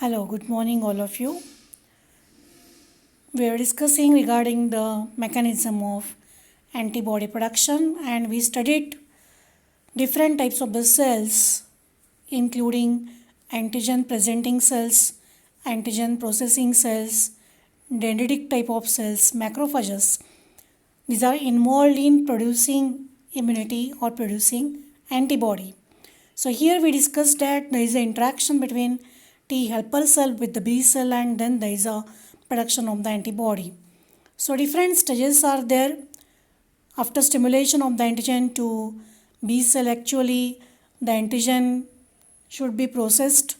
Hello, good morning, all of you. We are discussing regarding the mechanism of antibody production, and we studied different types of the cells, including antigen presenting cells, antigen processing cells, dendritic type of cells, macrophages. These are involved in producing immunity or producing antibody. So here we discussed that there is an interaction between T helper cell with the B cell, and then there is a production of the antibody. So different stages are there after stimulation of the antigen to B cell. Actually, the antigen should be processed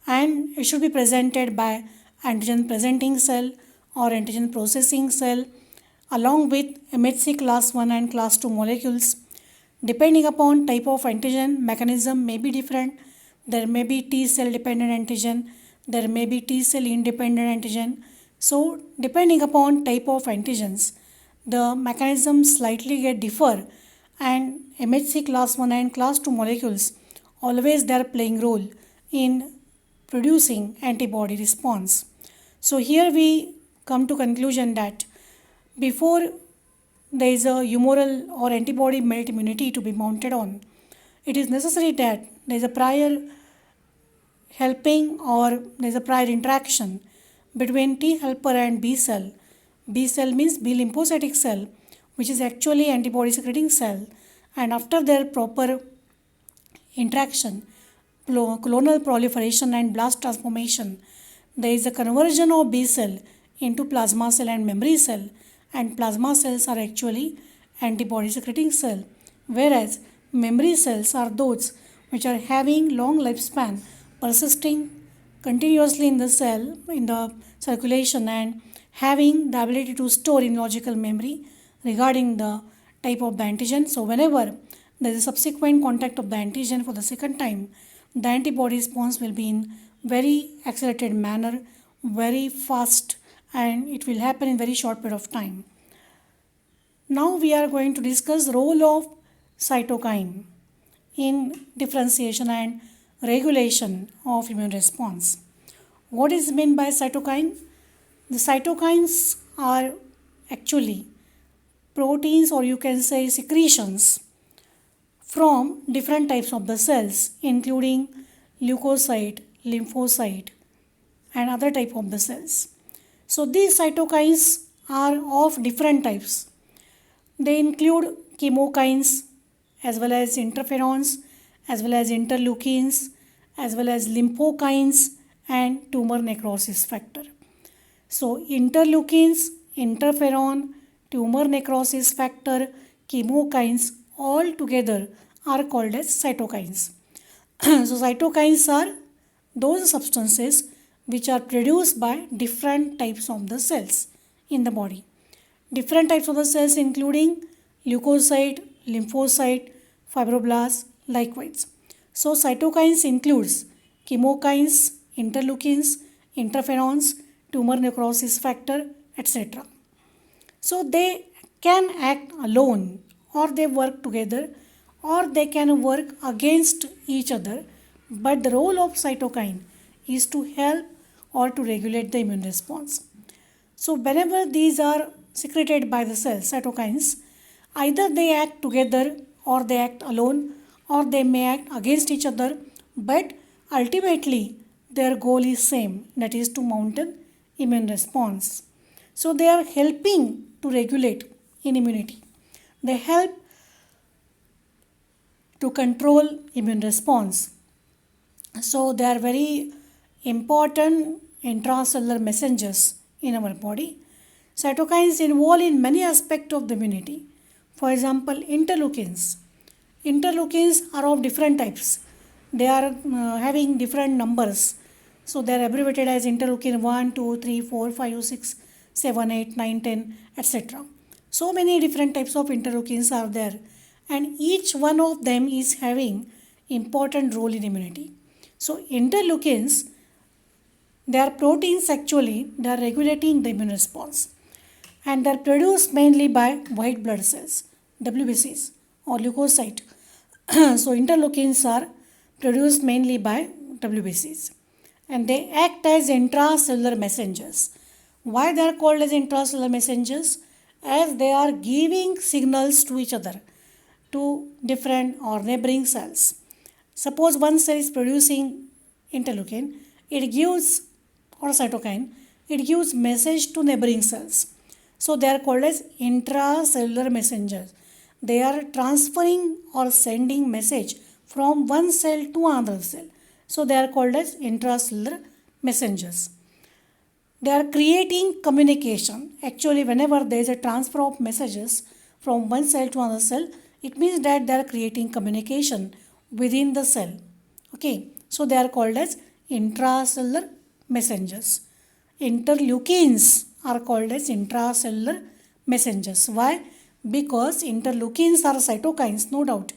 and it should be presented by antigen presenting cell or antigen processing cell along with MHC class 1 and class 2 molecules. Depending upon type of antigen, mechanism may be different. There may be T cell dependent antigen, there may be T cell independent antigen. So depending upon type of antigens, the mechanisms slightly get differ, and MHC class 1 and class 2 molecules always they are playing role in producing antibody response. So here we come to conclusion that before there is a humoral or antibody melt immunity to be mounted on, it is necessary that there is a prior helping or there is a prior interaction between T helper and B cell. B cell means B lymphocytic cell, which is actually antibody secreting cell, and after their proper interaction, clonal proliferation and blast transformation, there is a conversion of B cell into plasma cell and memory cell, and plasma cells are actually antibody secreting cell, whereas memory cells are those which are having long lifespan, persisting continuously in the cell, in the circulation, and having the ability to store in logical memory regarding the type of the antigen. So whenever there is a subsequent contact of the antigen for the second time, the antibody response will be in very accelerated manner, very fast, and it will happen in very short period of time. Now we are going to discuss role of cytokine in differentiation and regulation of immune response. What is meant by cytokine? The cytokines are actually proteins, or you can say secretions from different types of the cells, including leukocyte, lymphocyte, and other type of the cells. So these cytokines are of different types. They include chemokines as well as interferons, as well as interleukins, as well as lymphokines and tumor necrosis factor. So interleukins, interferon, tumor necrosis factor, chemokines all together are called as cytokines. So cytokines are those substances which are produced by different types of the cells in the body. Different types of the cells including leukocyte, lymphocyte, fibroblast, likewise. So cytokines includes chemokines, interleukins, interferons, tumor necrosis factor, etc. So they can act alone, or they work together, or they can work against each other, but the role of cytokine is to help or to regulate the immune response. So whenever these are secreted by the cell, cytokines, either they act together or they act alone or they may act against each other, but ultimately their goal is same, that is to mount an immune response. So they are helping to regulate in immunity. They help to control immune response. So they are very important intracellular messengers in our body. Cytokines involved in many aspects of the immunity. For example, interleukins. Interleukins are of different types. They are having different numbers. So they are abbreviated as interleukin 1, 2, 3, 4, 5, 6, 7, 8, 9, 10, etc. So many different types of interleukins are there, and each one of them is having important role in immunity. So interleukins, they are proteins actually, they are regulating the immune response, and they are produced mainly by white blood cells, WBCs or leukocyte. So interleukins are produced mainly by WBCs. and they act as intracellular messengers. Why they are called as intracellular messengers? As they are giving signals to each other, to different or neighboring cells. Suppose one cell is producing interleukin, it gives, or cytokine, it gives message to neighboring cells. So they are called as intracellular messengers. They are transferring or sending message from one cell to another cell. So they are called as intracellular messengers. They are creating communication. Actually, whenever there is a transfer of messages from one cell to another cell, it means that they are creating communication within the cell. Okay, so they are called as intracellular messengers. Interleukins are called as intracellular messengers. Why? Because interleukins are cytokines, no doubt.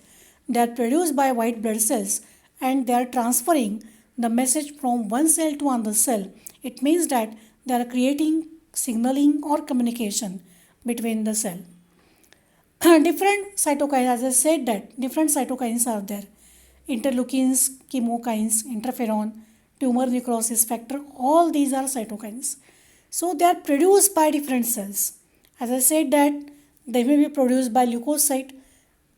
They are produced by white blood cells and they are transferring the message from one cell to another cell. It means that they are creating signaling or communication between the cell. Different cytokines, as I said that different cytokines are there. Interleukins, chemokines, interferon, tumor necrosis factor, all these are cytokines. So they are produced by different cells. As I said that they may be produced by leukocyte,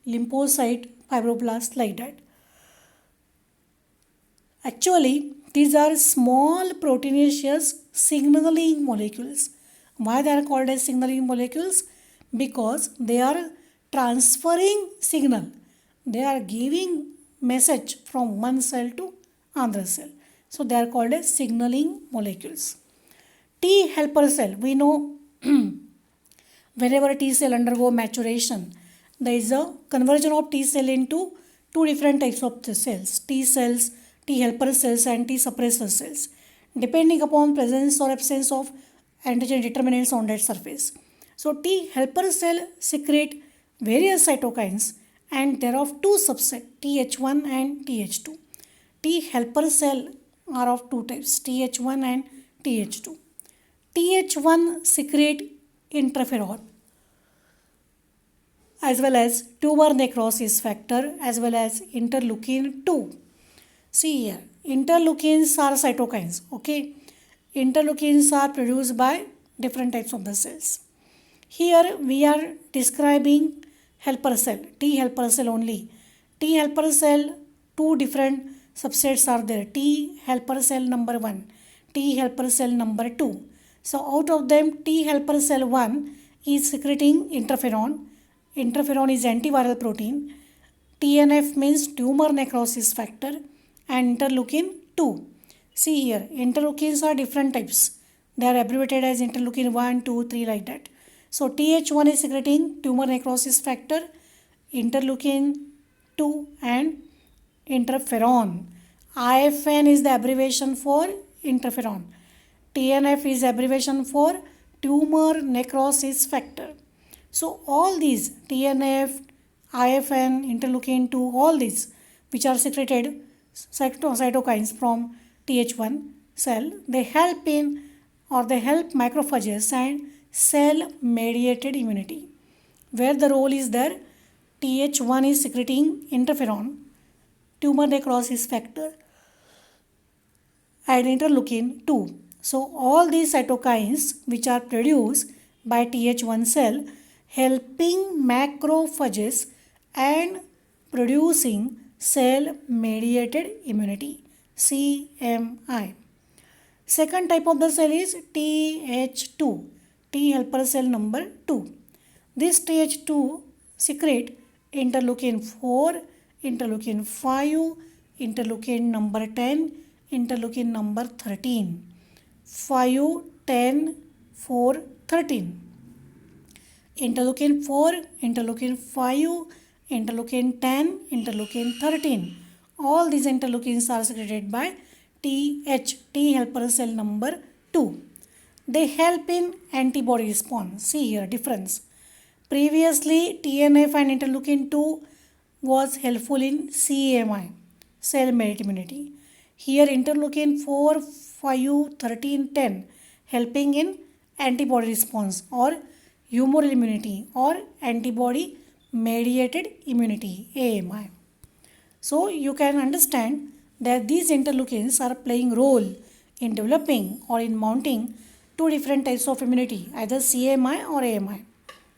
lymphocyte, fibroblast, like that. Actually, these are small proteinaceous signaling molecules. Why they are called as signaling molecules? Because they are transferring signal. They are giving message from one cell to another cell. So they are called as signaling molecules. T helper cell, we know whenever T cell undergo maturation, there is a conversion of T cell into two different types of cells, T cells, T helper cells and T suppressor cells, depending upon presence or absence of antigen determinants on that surface. So T helper cell secrete various cytokines and there are two subsets, Th1 and Th2. T helper cell are of two types, Th1 and Th2. Th1 secrete interferon as well as tumor necrosis factor as well as interleukin 2. See here, interleukins are cytokines, okay? Interleukins are produced by different types of the cells. Here we are describing helper cell, T helper cell only. T helper cell, two different subsets are there, T helper cell number 1, T helper cell number 2. So out of them, T helper cell 1 is secreting interferon. Interferon is antiviral protein. TNF means tumor necrosis factor and interleukin 2. See here, interleukins are different types. They are abbreviated as interleukin 1, 2, 3 like that. So Th1 is secreting tumor necrosis factor, interleukin 2 and interferon. IFN is the abbreviation for interferon. TNF is abbreviation for tumor necrosis factor. So all these TNF, IFN, interleukin 2, all these which are secreted cytokines from Th1 cell, they help in or they help macrophages and cell mediated immunity. Where the role is there, Th1 is secreting interferon, tumor necrosis factor and interleukin 2. So all these cytokines which are produced by Th1 cell helping macrophages and producing cell mediated immunity, CMI. Second type of the cell is Th2, T helper cell number 2. This Th2 secrete interleukin 4, interleukin 5, interleukin number 10, interleukin number 13. 5, 10, 4, 13. Interleukin 4, interleukin 5, interleukin 10, interleukin 13. All these interleukins are secreted by Th, T helper cell number 2. They help in antibody response. See here difference. Previously TNF and interleukin 2 was helpful in CMI, cell mediated immunity. Here interleukin 4, 5, 13, 10 helping in antibody response or humoral immunity or antibody mediated immunity, AMI. So you can understand that these interleukins are playing role in developing or in mounting two different types of immunity, either CMI or AMI.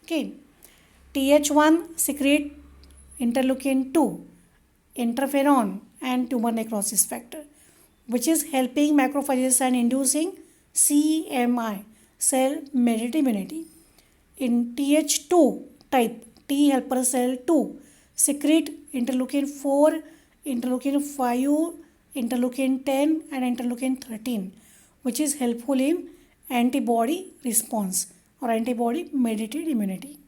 Okay. Th1 secrete interleukin 2, interferon and tumor necrosis factor, which is helping macrophages and inducing CMI, cell mediated immunity. In Th2 type, T helper cell 2 secrete interleukin 4, interleukin 5, interleukin 10 and interleukin 13, which is helpful in antibody response or antibody mediated immunity.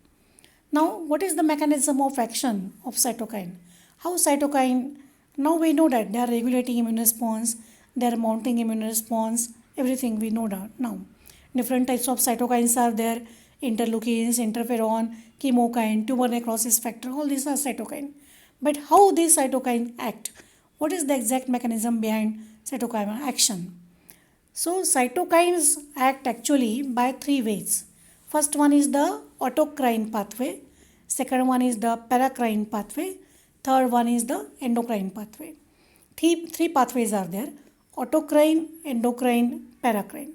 Now, what is the mechanism of action of cytokine? How cytokine, now we know that they are regulating immune response, they are mounting immune response, everything we know that now. Different types of cytokines are there, interleukins, interferon, chemokine, tumor necrosis factor, all these are cytokine. But how these cytokine act? What is the exact mechanism behind cytokine action? So cytokines act actually by three ways. First one is the autocrine pathway, second one is the paracrine pathway, third one is the endocrine pathway. Three pathways are there: autocrine, endocrine, paracrine.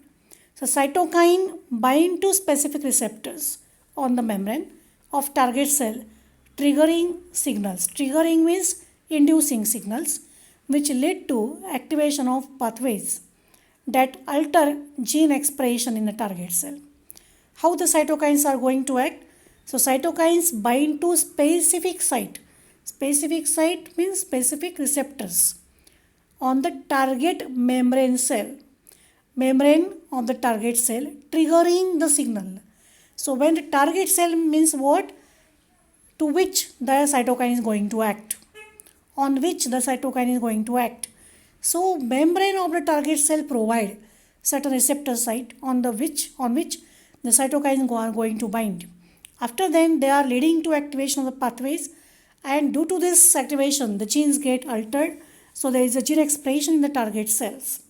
So cytokine bind to specific receptors on the membrane of target cell, triggering signals. Triggering means inducing signals which lead to activation of pathways that alter gene expression in the target cell. How the cytokines are going to act? So cytokines bind to specific site. Specific site means specific receptors on the target membrane cell. Membrane of the target cell triggering the signal. So when the target cell means what? To which the cytokine is going to act. On which the cytokine is going to act. So membrane of the target cell provide certain receptor site on which the cytokines are going to bind. After then they are leading to activation of the pathways, and due to this activation the genes get altered. So there is a gene expression in the target cells,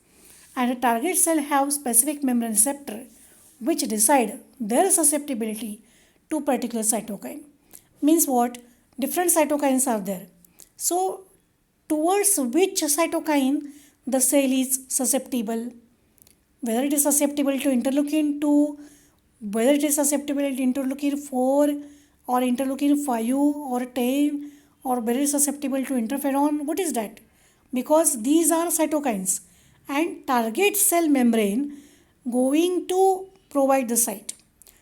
and the target cell have specific membrane receptor which decide their susceptibility to particular cytokine. Means what? Different cytokines are there. So towards which cytokine the cell is susceptible, whether it is susceptible to interleukin 2, whether it is susceptible to interleukin 4 or interleukin 5 or 10, or whether it is susceptible to interferon. What is that? Because these are cytokines and target cell membrane going to provide the site.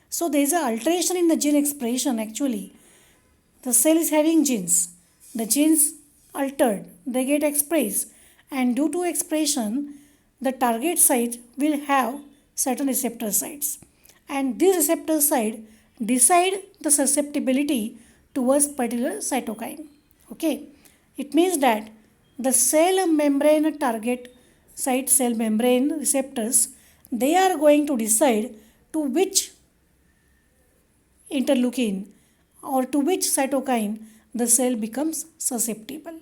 So there is an alteration in the gene expression actually. The cell is having genes. The genes altered, they get expressed, and due to expression the target site will have certain receptor sites, and these receptor site decide the susceptibility towards particular cytokine. Okay, it means that the cell membrane target site cell membrane receptors, they are going to decide to which interleukin or to which cytokine the cell becomes susceptible.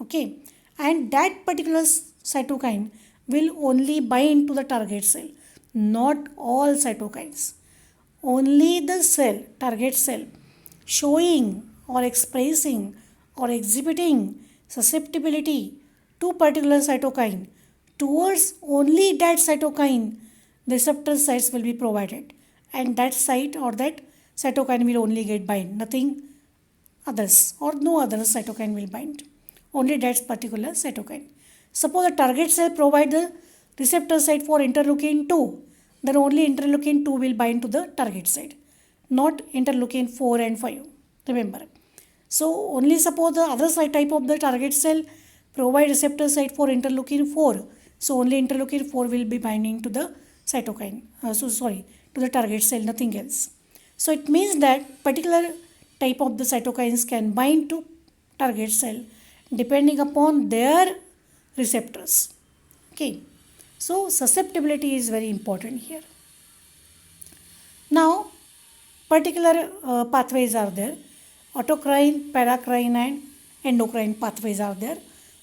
Okay, and that particular cytokine will only bind to the target cell, not all cytokines. Only the cell, target cell, showing or expressing or exhibiting susceptibility to particular cytokine, towards only that cytokine the receptor sites will be provided, and that site or that cytokine will only get bind, nothing others, or no other cytokine will bind, only that particular cytokine. Suppose the target cell provide the receptor site for interleukin 2, then only interleukin 2 will bind to the target site, not interleukin 4 and 5. Remember. So only suppose the other site type of the target cell provide receptor site for interleukin 4. So only interleukin 4 will be binding to the cytokine. To the target cell, nothing else. So it means that particular type of the cytokines can bind to target cell depending upon their receptors. Okay. So susceptibility is very important here. Now, particular pathways are there. Autocrine, paracrine and endocrine pathways are there,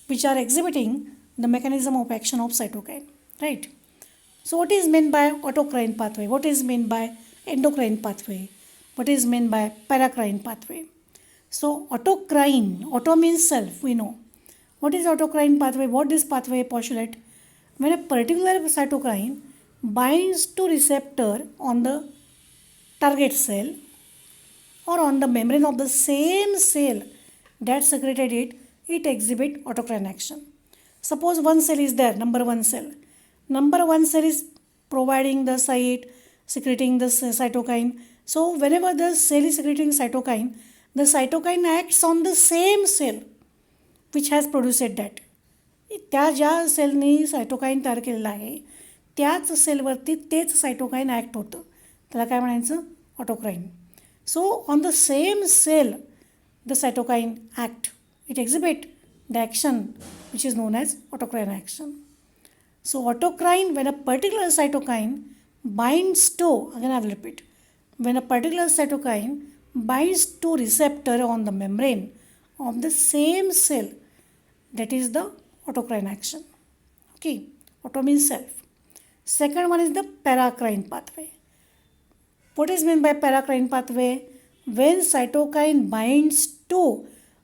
which are exhibiting the mechanism of action of cytokine. Right. So what is meant by autocrine pathway? What is meant by endocrine pathway? What is meant by paracrine pathway? So autocrine, auto means self, we know. What is autocrine pathway? What this pathway postulate? when a particular cytokine binds to receptor on the target cell or on the membrane of the same cell that secreted it, it exhibits autocrine action. Suppose one cell is there, number one cell. Number one cell is providing the site, secreting the cytokine. So whenever the cell is secreting cytokine, the cytokine acts on the same cell which has produced that. त्या ज्या सेलनी cytokine तयार केलेला आहे त्याच सेलवरती तेच cytokine act होतं, त्याला काय म्हणायचं, autocrine. So on the same cell the cytokine act, it exhibit the action which is known as autocrine action. So autocrine, when a particular cytokine binds to, again I will repeat, when a particular cytokine binds to receptor on the membrane of the same cell, that is the autocrine action. Okay, auto means self. Second one is the paracrine pathway. What is meant by paracrine pathway? When cytokine binds to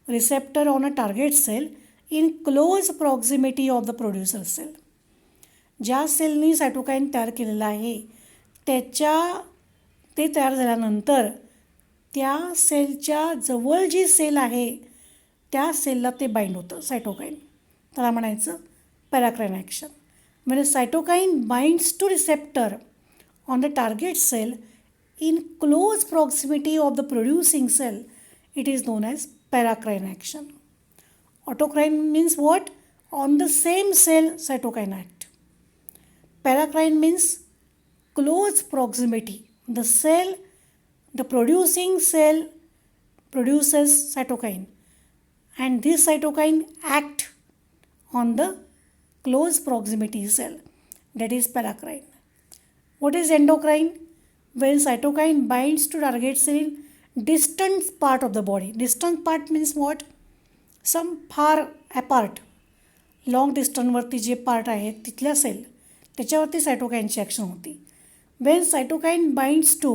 receptor on a target cell in close proximity of the producer cell. ज्या सेलनी cytokine तयार केलेला आहे ते तयार झाल्यानंतर त्या सेलच्या जवळ जी सेल आहे त्या सेलला ते बाइंड होतं सायटोकाईन, त्याला म्हणायचं पॅराक्राईन ॲक्शन. म्हणजे cytokine binds to receptor on the target cell in close proximity of the producing cell, it is known as paracrine action. Autocrine means what? On the same cell cytokine act. Paracrine means close proximity. The producing cell produces cytokine and this cytokine act on the close proximity cell, that is paracrine. What is endocrine? When cytokine binds to target cell in distant part of the body. Distant part means what? Some far apart, long distance वरती जे part आहे तिथल्या cell त्याच्यावरती सायटोकाईनची action होती. When cytokine binds to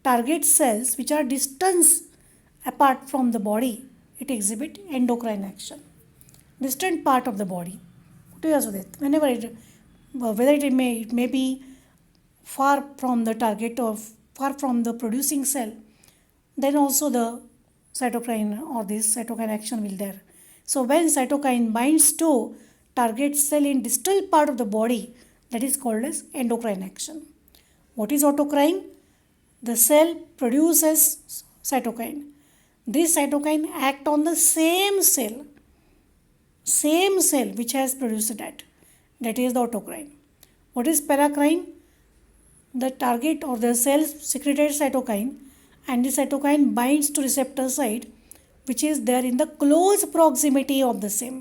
target cells which are distance apart from the body, it exhibit endocrine action. Distant part of the body कुठे असू देत, whenever whether it may be far from the target or far from the producing cell, then also the cytokine or this cytokine action will there. So when cytokine binds to target cell in distal part of the body, that is called as endocrine action. What is autocrine? The cell produces cytokine. This cytokine act on the same cell which has produced that. That is the autocrine. What is paracrine? The target or the cell secreted cytokine and the cytokine binds to receptor site which is there in the close proximity of the same,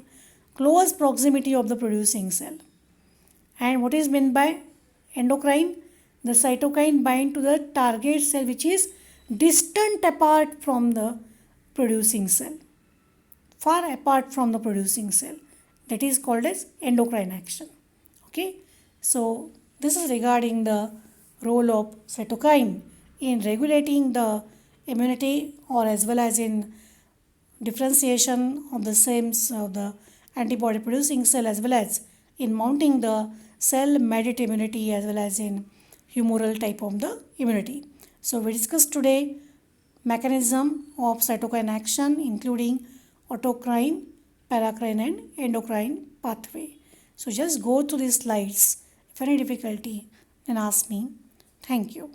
close proximity of the producing cell. And what is meant by endocrine? The cytokine bind to the target cell which is distant apart from the producing cell, far apart from the producing cell. That is called as endocrine action. Okay, so this is regarding the role of cytokine in regulating the immunity or as well as in differentiation of the same of the antibody producing cell as well as in mounting the cell mediated immunity as well as in humoral type of the immunity. So we discussed today mechanism of cytokine action including autocrine, paracrine and endocrine pathway. So just go through these slides. If any difficulty then ask me. Thank you.